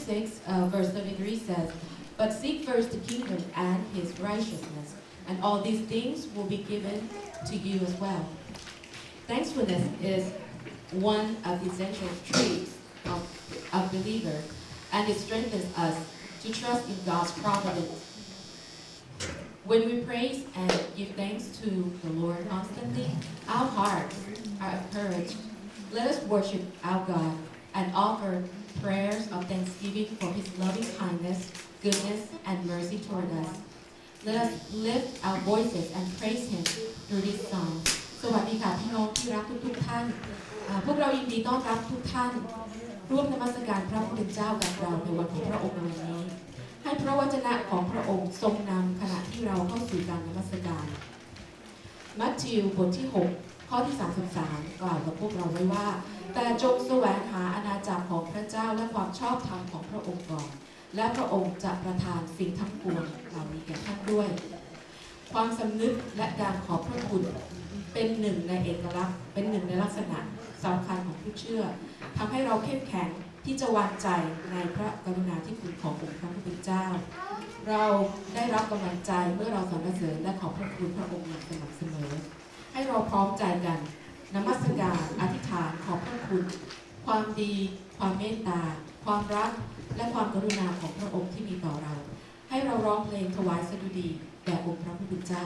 6, verse 33 says, "But seek first the kingdom and his righteousness, and all these things will be given to you as well." Thankfulness is one of the essential traits of believers, and it strengthens us to trust in God's providence. When we praise and give thanks to the Lord constantly, our hearts are encouraged. Let us worship our God and offer prayers of thanksgiving for his loving kindness, goodness, and mercy toward us. Let us lift our voices and praise him through this song. สวัสดีค่ะพี่น้องที่รักทุกท่านพวกเรายินดีต้อนรับทุกท่านร่วมนมัสการพระผู้เป็นเจ้ากับเราในวันของพระองค์ในวันนี้ให้พระวจนะของพระองค์ทรงนำขณะที่เราเข้าสู่การนมัสการมัทธิวบทที่6ข้อที่33กล่าวกับพวกเราไว้ว่าแต่จงแสวงหาอาณาจักรของพระเจ้าและความชอบธรรมของพระองค์ก่อนและพระองค์จะประทานสิ่งทั้งปวงเหล่านี้แก่ท่านด้วยความสำนึกและการขอบพระคุณเป็นหนึ่งในเอกลักษณ์เป็นหนึ่งในลักษณะสำคัญของผู้เชื่อทำให้เราเข้มแข็งที่จะวางใจในพระกรุณาธิคุณขององค์พระผู้เป็นเจ้าเราได้รับกำลังใจเมื่อเราสรรเสริญและขอบพระคุณพระองค์อย่างสม่ำเสมอให้เราพร้อมใจกันนมัสการอธิษฐานขอบพระคุณความดีความเมตตาความรักและความกรุณาของพระองค์ที่มีต่อเราให้เราร้องเพลงถวายสดุดีแด่องค์พระผู้เป็นเจ้า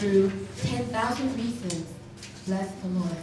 through 10,000 reasons. Bless the Lord.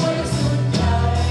Hãy subscribe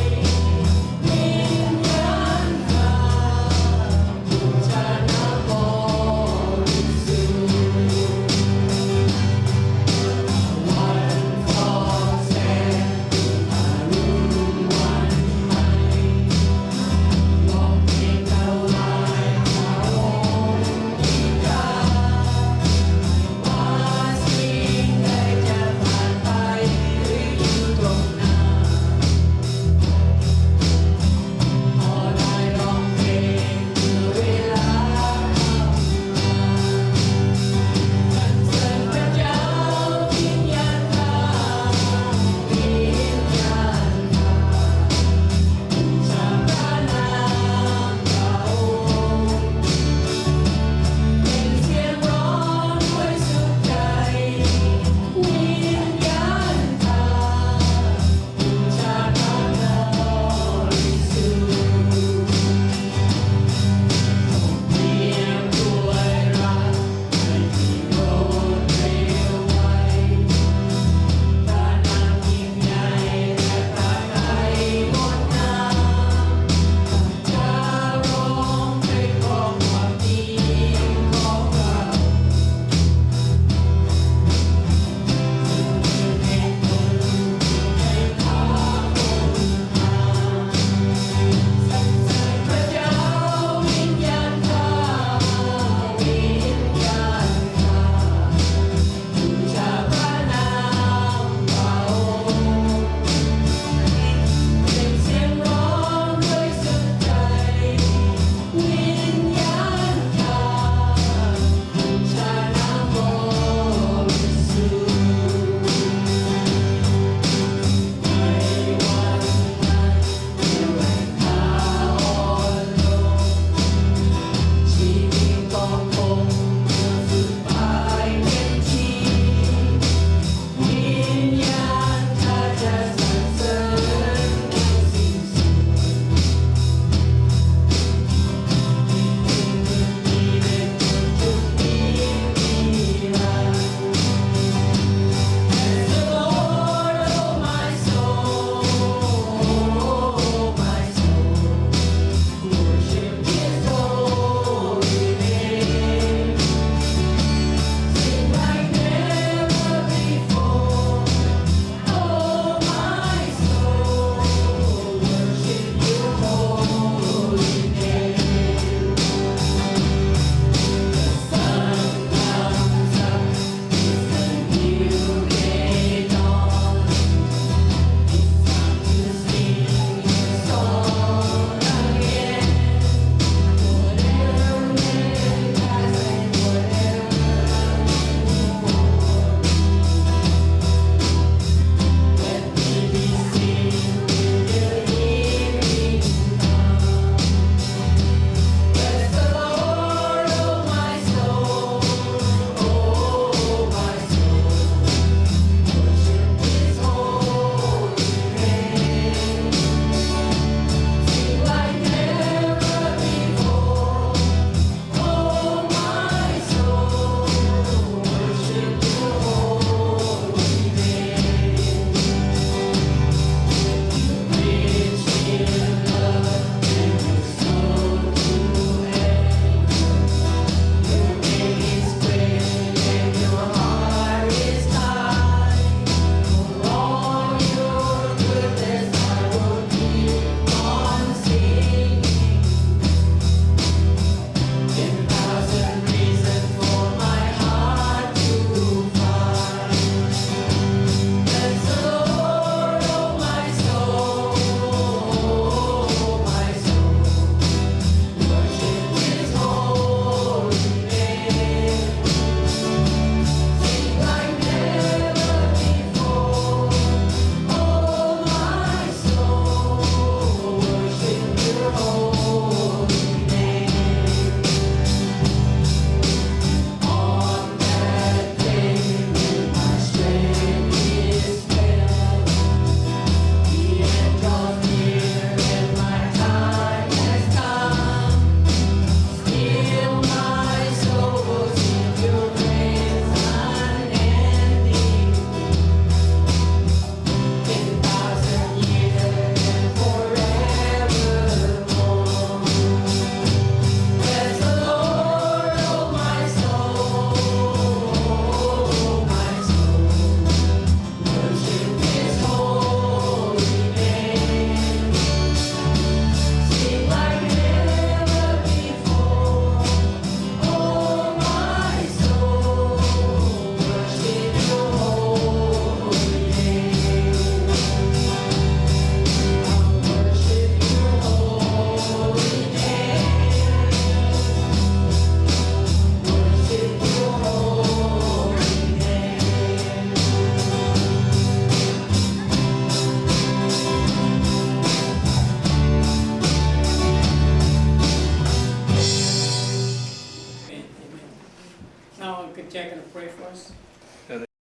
was